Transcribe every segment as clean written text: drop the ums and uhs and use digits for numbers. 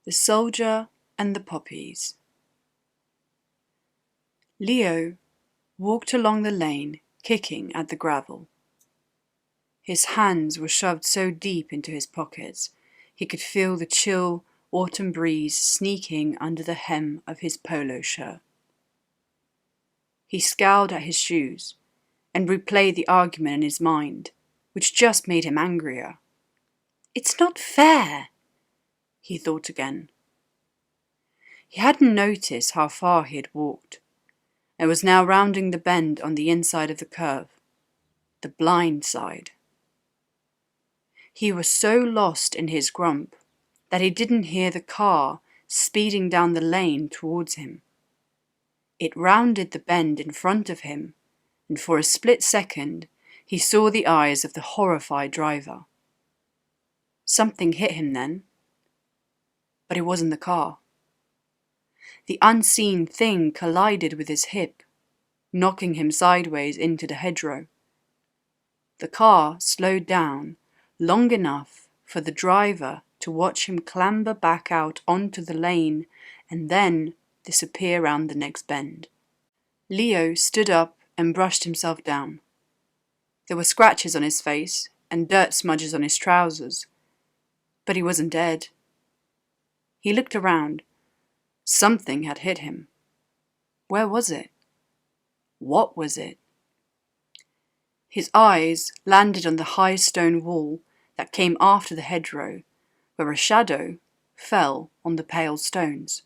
The Soldier and the Poppies. Leo walked along the lane, kicking at the gravel. His hands were shoved so deep into his pockets, he could feel the chill autumn breeze sneaking under the hem of his polo shirt. He scowled at his shoes and replayed the argument in his mind, which just made him angrier. "It's not fair," he thought again. He hadn't noticed how far he had walked, and was now rounding the bend on the inside of the curve, the blind side. He was so lost in his grump that he didn't hear the car speeding down the lane towards him. It rounded the bend in front of him, and for a split second he saw the eyes of the horrified driver. Something hit him then, but it wasn't the car. The unseen thing collided with his hip, knocking him sideways into the hedgerow. The car slowed down long enough for the driver to watch him clamber back out onto the lane and then disappear round the next bend. Leo stood up and brushed himself down. There were scratches on his face and dirt smudges on his trousers, but he wasn't dead. He looked around. Something had hit him. Where was it? What was it? His eyes landed on the high stone wall that came after the hedgerow, where a shadow fell on the pale stones.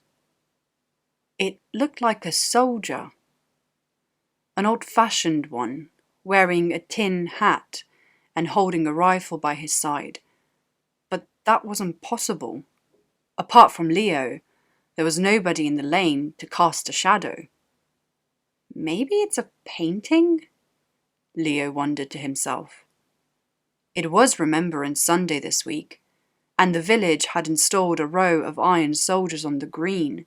It looked like a soldier, an old-fashioned one, wearing a tin hat and holding a rifle by his side. But that wasn't possible. Apart from Leo, there was nobody in the lane to cast a shadow. Maybe it's a painting? Leo wondered to himself. It was Remembrance Sunday this week, and the village had installed a row of iron soldiers on the green,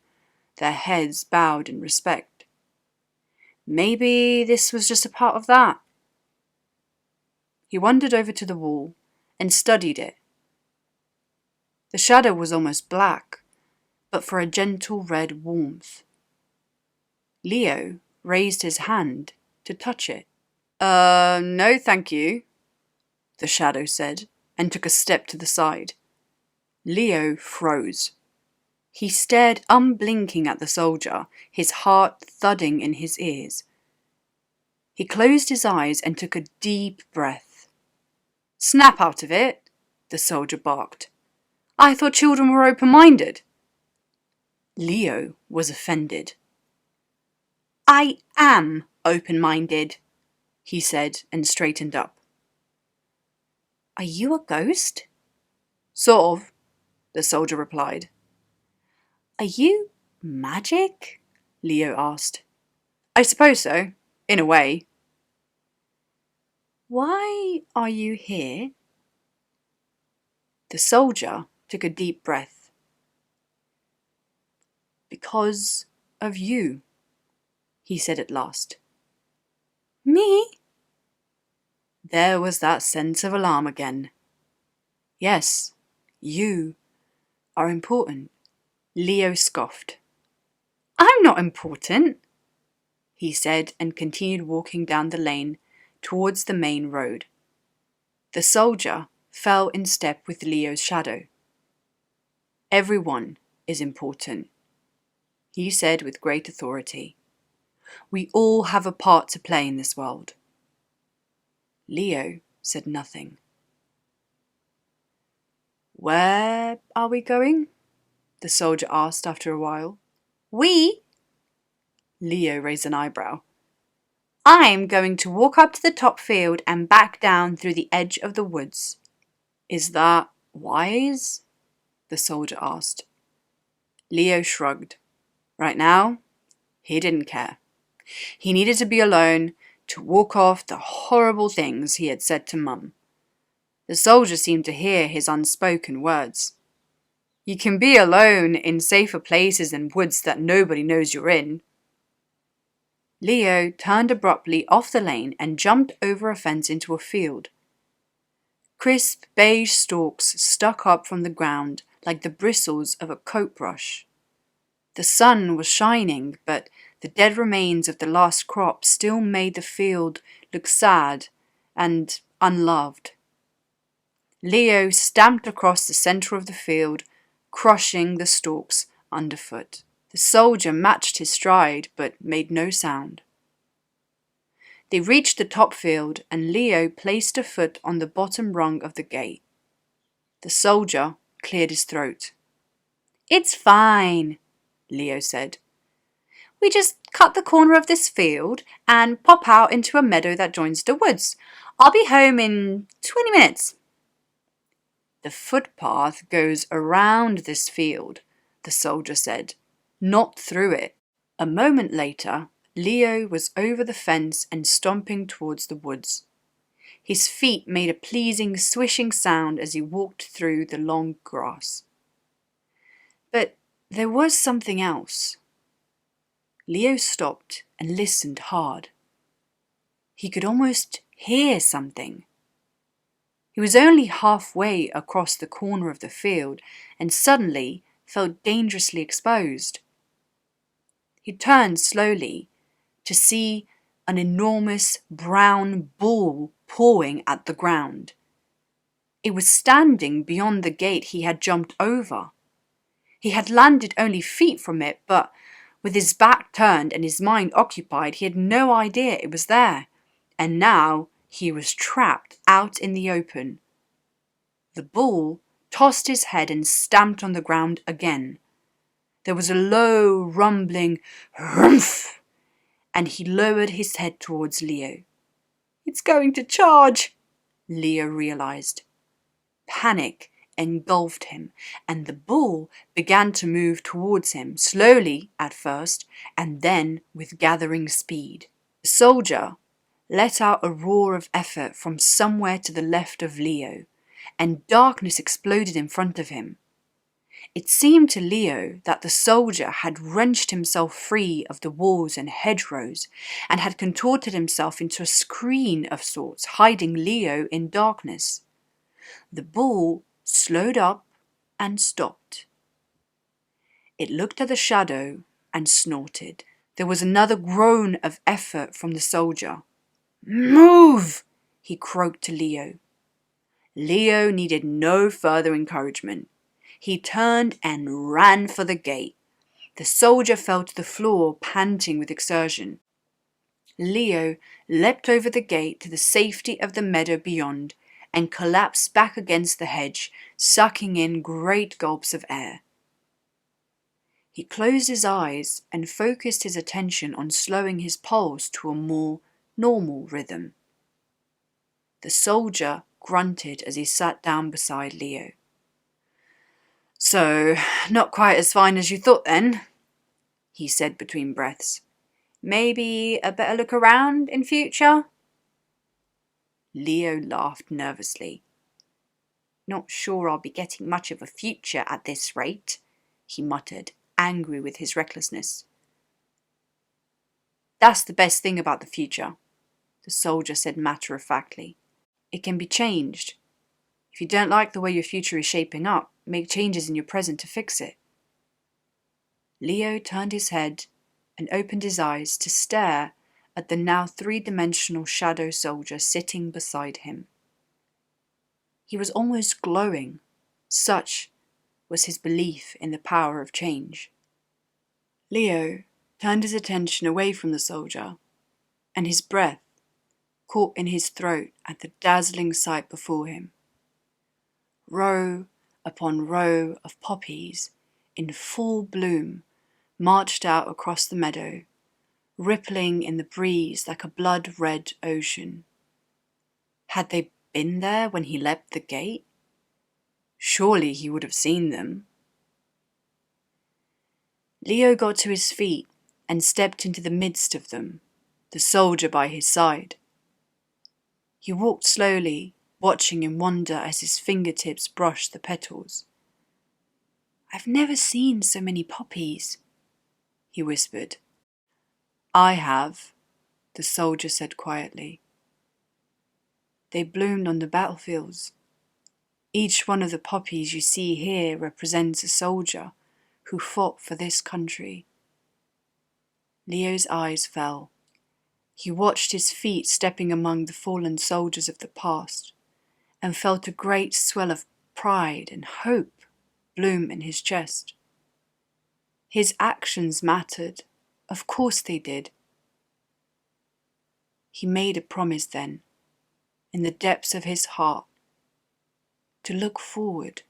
their heads bowed in respect. Maybe this was just a part of that. He wandered over to the wall and studied it. The shadow was almost black, but for a gentle red warmth. Leo raised his hand to touch it. No thank you," the shadow said, and took a step to the side. Leo froze. He stared unblinking at the soldier, his heart thudding in his ears. He closed his eyes and took a deep breath. "Snap out of it," the soldier barked. "I thought children were open-minded." Leo was offended. "I am open-minded," he said and straightened up. "Are you a ghost?" "Sort of," the soldier replied. "Are you magic?" Leo asked. "I suppose so, in a way." "Why are you here?" The soldier took a deep breath. "Because of you," he said at last. "Me?" There was that sense of alarm again. "Yes, you are important," Leo scoffed. "I'm not important," he said and continued walking down the lane towards the main road. The soldier fell in step with Leo's shadow. "Everyone is important," he said with great authority. "We all have a part to play in this world." Leo said nothing. "Where are we going?" the soldier asked after a while. "We?" Leo raised an eyebrow. "I'm going to walk up to the top field and back down through the edge of the woods." "Is that wise?" the soldier asked. Leo shrugged. Right now, he didn't care. He needed to be alone to walk off the horrible things he had said to Mum. The soldier seemed to hear his unspoken words. You can be alone in safer places than woods that nobody knows you're in. Leo turned abruptly off the lane and jumped over a fence into a field. Crisp beige stalks stuck up from the ground like the bristles of a coat brush. The sun was shining, but the dead remains of the last crop still made the field look sad and unloved. Leo stamped across the centre of the field, crushing the stalks underfoot. The soldier matched his stride, but made no sound. They reached the top field, and Leo placed a foot on the bottom rung of the gate. The soldier cleared his throat. "It's fine," Leo said. "We just cut the corner of this field and pop out into a meadow that joins the woods. I'll be home in 20 minutes. "The footpath goes around this field," the soldier said, "not through it." A moment later, Leo was over the fence and stomping towards the woods. His feet made a pleasing swishing sound as he walked through the long grass. But there was something else. Leo stopped and listened hard. He could almost hear something. He was only halfway across the corner of the field and suddenly felt dangerously exposed. He turned slowly to see an enormous brown bull pawing at the ground. It was standing beyond the gate he had jumped over. He had landed only feet from it, but with his back turned and his mind occupied, he had no idea it was there. And now he was trapped out in the open. The bull tossed his head and stamped on the ground again. There was a low, rumbling "Rumph!" and he lowered his head towards Leo. "It's going to charge," Leo realized. Panic engulfed him, and the bull began to move towards him, slowly at first, and then with gathering speed. The soldier let out a roar of effort from somewhere to the left of Leo, and darkness exploded in front of him. It seemed to Leo that the soldier had wrenched himself free of the walls and hedgerows and had contorted himself into a screen of sorts, hiding Leo in darkness. The bull slowed up and stopped. It looked at the shadow and snorted. There was another groan of effort from the soldier. "Move!" he croaked to Leo. Leo needed no further encouragement. He turned and ran for the gate. The soldier fell to the floor, panting with exertion. Leo leapt over the gate to the safety of the meadow beyond and collapsed back against the hedge, sucking in great gulps of air. He closed his eyes and focused his attention on slowing his pulse to a more normal rhythm. The soldier grunted as he sat down beside Leo. "So, not quite as fine as you thought then," he said between breaths. "Maybe a better look around in future?" Leo laughed nervously. "Not sure I'll be getting much of a future at this rate," he muttered, angry with his recklessness. "That's the best thing about the future," the soldier said matter-of-factly. "It can be changed. If you don't like the way your future is shaping up, make changes in your present to fix it." Leo turned his head and opened his eyes to stare at the now three-dimensional shadow soldier sitting beside him. He was almost glowing, such was his belief in the power of change. Leo turned his attention away from the soldier, and his breath caught in his throat at the dazzling sight before him. Row upon row of poppies in full bloom marched out across the meadow, rippling in the breeze like a blood-red ocean. Had they been there when he leapt the gate? Surely he would have seen them. Leo got to his feet and stepped into the midst of them, the soldier by his side. He walked slowly, watching in wonder as his fingertips brushed the petals. "I've never seen so many poppies," he whispered. "I have," the soldier said quietly. "They bloomed on the battlefields. Each one of the poppies you see here represents a soldier who fought for this country. Leo's eyes fell. He watched his feet stepping among the fallen soldiers of the past and felt a great swell of pride and hope bloom in his chest. His actions mattered. Of course they did. He made a promise then, in the depths of his heart, to look forward.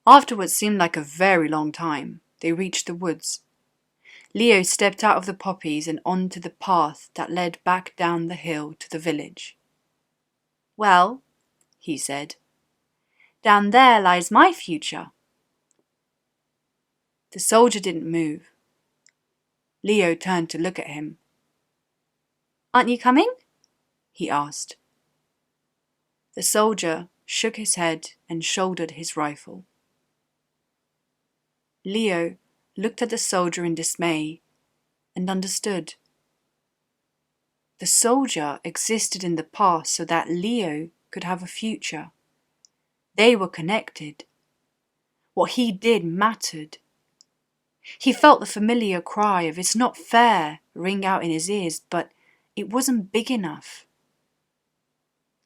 After what seemed like a very long time, they reached the woods. Leo stepped out of the poppies and onto the path that led back down the hill to the village. "Well," he said, "down there lies my future." The soldier didn't move. Leo turned to look at him. "Aren't you coming?" he asked. The soldier shook his head and shouldered his rifle. Leo looked at the soldier in dismay and understood. The soldier existed in the past so that Leo could have a future. They were connected. What he did mattered. He felt the familiar cry of "it's not fair" ring out in his ears, but it wasn't big enough.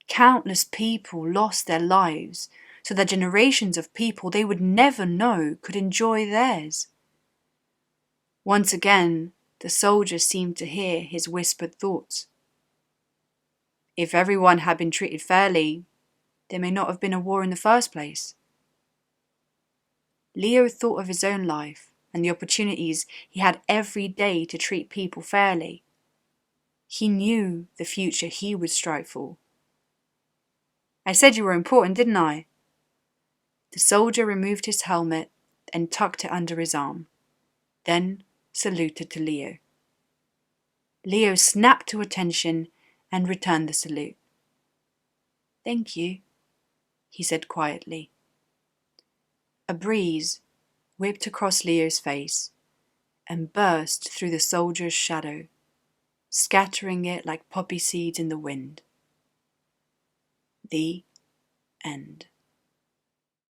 Countless people lost their lives so that generations of people they would never know could enjoy theirs. Once again, the soldier seemed to hear his whispered thoughts. If everyone had been treated fairly, there may not have been a war in the first place. Leo thought of his own life and the opportunities he had every day to treat people fairly. He knew the future he would strive for. "I said you were important, didn't I?" The soldier removed his helmet and tucked it under his arm, then saluted to Leo. Leo snapped to attention and returned the salute. "Thank you," he said quietly. A breeze whipped across Leo's face and burst through the soldier's shadow, scattering it like poppy seeds in the wind. The end.